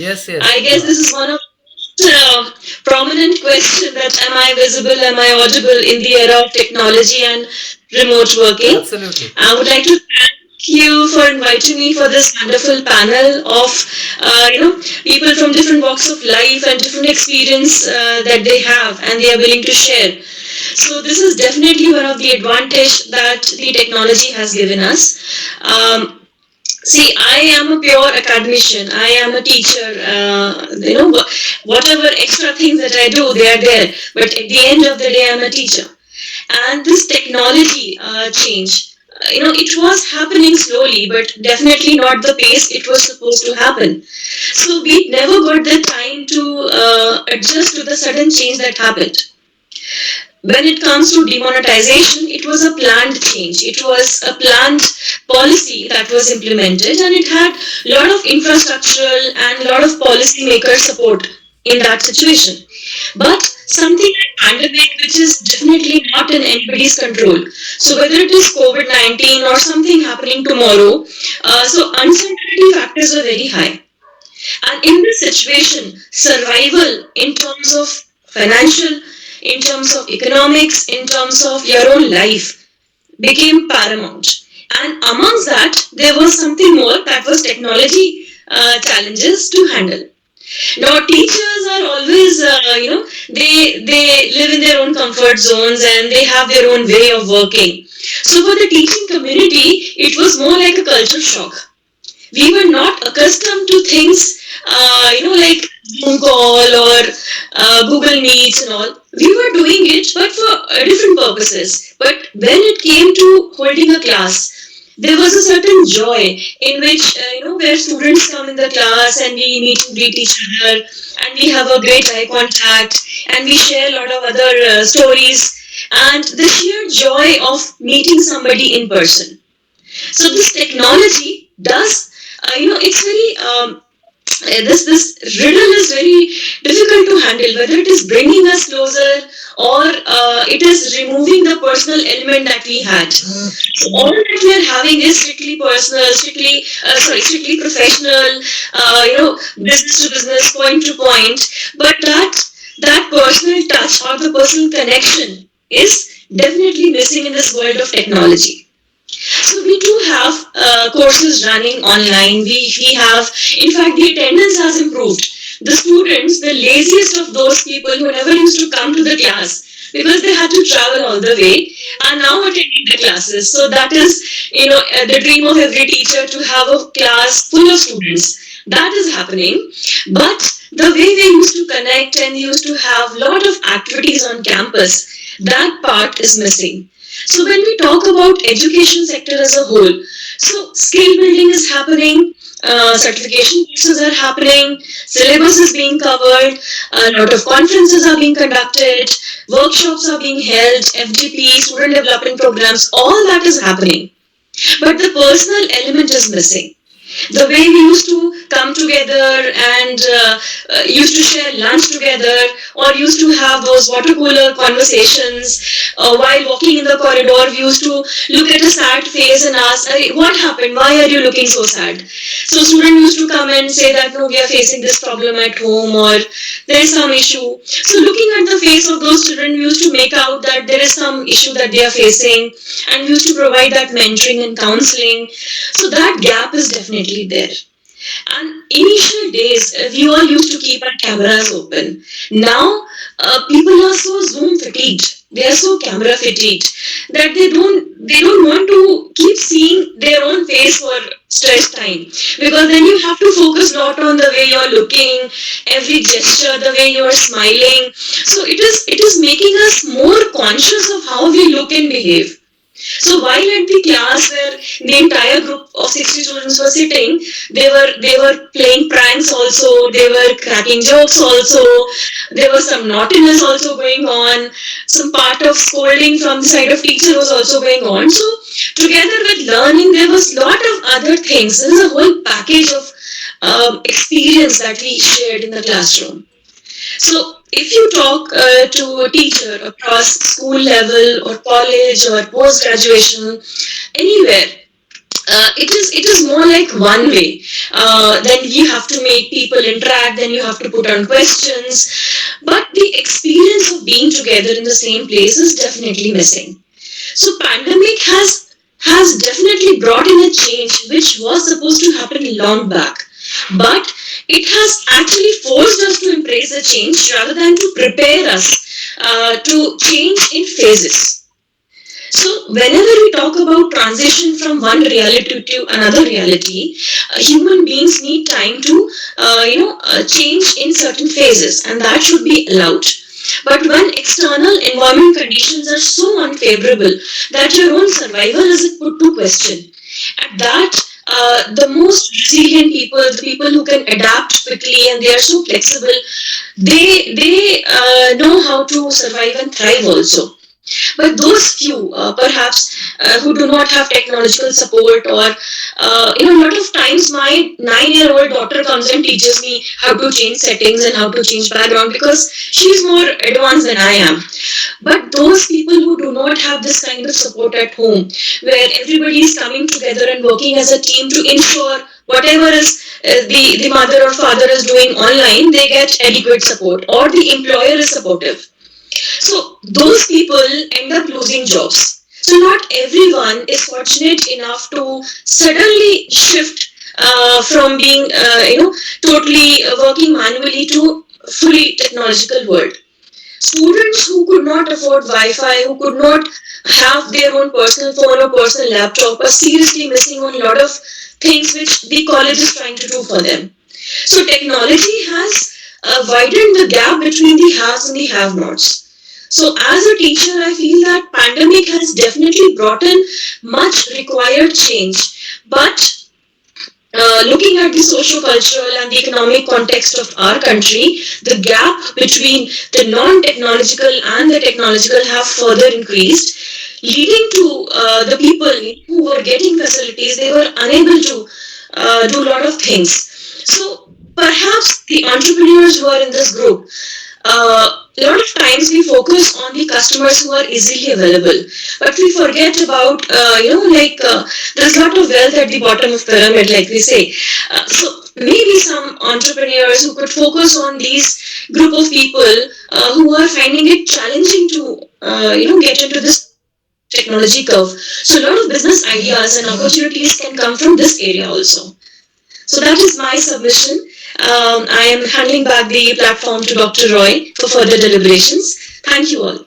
Yes, yes. I guess this is one of prominent question that am I visible, am I audible in the era of technology and remote working. Absolutely. I would like to thank you for inviting me for this wonderful panel of people from different walks of life and different experience that they have and they are willing to share. So this is definitely one of the advantage that the technology has given us. See, I am a pure academician. I am a teacher. Whatever extra things that I do, they are there. But at the end of the day, I'm a teacher. And this technology change, it was happening slowly, but definitely not the pace it was supposed to happen. So we never got the time to adjust to the sudden change that happened. When it comes to demonetization, it was a planned change. It was a planned policy that was implemented, and it had a lot of infrastructural and a lot of policymaker support in that situation. But something like pandemic, which is definitely not in anybody's control. So whether it is COVID-19 or something happening tomorrow, so uncertainty factors are very high. And in this situation, survival in terms of financial, in terms of economics, in terms of your own life became paramount. And amongst that, there was something more that was technology challenges to handle. Now, teachers are always, they live in their own comfort zones and they have their own way of working. So, for the teaching community, it was more like a culture shock. We were not accustomed to things, like Zoom call or Google Meets and all. We were doing it, but for different purposes. But when it came to holding a class, there was a certain joy in which, where students come in the class and we meet and greet each other and we have a great eye contact and we share a lot of other stories and the sheer joy of meeting somebody in person. So this technology does, it's very this riddle is very difficult to handle. Whether it is bringing us closer or it is removing the personal element that we had. So all that we are having is strictly personal, strictly professional, business to business, point to point. But that personal touch or the personal connection is definitely missing in this world of technology. So we do have courses running online. We have, in fact, the attendance has improved. The students, the laziest of those people who never used to come to the class because they had to travel all the way are now attending the classes. So that is, the dream of every teacher to have a class full of students. That is happening. But the way they used to connect and used to have a lot of activities on campus, that part is missing. So when we talk about education sector as a whole, so skill building is happening, certification courses are happening, syllabus is being covered, a lot of conferences are being conducted, workshops are being held, FDP, student development programs, all that is happening. But the personal element is missing. The way we used to come together and used to share lunch together or used to have those water cooler conversations while walking in the corridor, we used to look at a sad face and ask, what happened, why are you looking so sad? So student used to come and say that no, we are facing this problem at home or there is some issue. So looking at the face of those children, we used to make out that there is some issue that they are facing and we used to provide that mentoring and counseling. So that gap is definitely there. And initial days, we all used to keep our cameras open. Now, people are so Zoom fatigued. They are so camera fatigued that they don't want to keep seeing their own face for stretched time because then you have to focus not on the way you're looking, every gesture, the way you're smiling. So it is making us more conscious of how we look and behave. So while at the class where the entire group of 60 students were sitting, they were playing pranks also, they were cracking jokes also, there was some naughtiness also going on, some part of scolding from the side of teacher was also going on. So together with learning, there was a lot of other things. There is a whole package of experience that we shared in the classroom. So, if you talk to a teacher across school level or college or post graduation, anywhere, it is more like one way. Then you have to make people interact, then you have to put on questions, but the experience of being together in the same place is definitely missing. So pandemic has definitely brought in a change which was supposed to happen long back, but it has actually forced us to embrace the change rather than to prepare us to change in phases. So whenever we talk about transition from one reality to another reality, human beings need time to, change in certain phases, and that should be allowed. But when external environment conditions are so unfavorable that your own survival is put to question, at that the most resilient people, the people who can adapt quickly and they are so flexible, they know how to survive and thrive also. But those few, perhaps, who do not have technological support, or a lot of times my 9-year-old daughter comes and teaches me how to change settings and how to change background because she's more advanced than I am. But those people who do not have this kind of support at home, where everybody is coming together and working as a team to ensure whatever is the mother or father is doing online, they get adequate support, or the employer is supportive. So those people end up losing jobs. So not everyone is fortunate enough to suddenly shift from being, totally working manually to fully technological world. Students who could not afford Wi-Fi, who could not have their own personal phone or personal laptop, are seriously missing on a lot of things which the college is trying to do for them. So technology has widened the gap between the haves and the have-nots. So as a teacher, I feel that pandemic has definitely brought in much required change. But looking at the socio-cultural and the economic context of our country, the gap between the non-technological and the technological have further increased, leading to the people who were getting facilities, they were unable to do a lot of things. So perhaps the entrepreneurs who are in this group, a lot of times we focus on the customers who are easily available, but we forget about, there's a lot of wealth at the bottom of pyramid, like we say. So maybe some entrepreneurs who could focus on these group of people who are finding it challenging to, get into this technology curve. So a lot of business ideas and opportunities can come from this area also. So that is my submission. I am handing back the platform to Dr. Roy for further deliberations. Thank you all.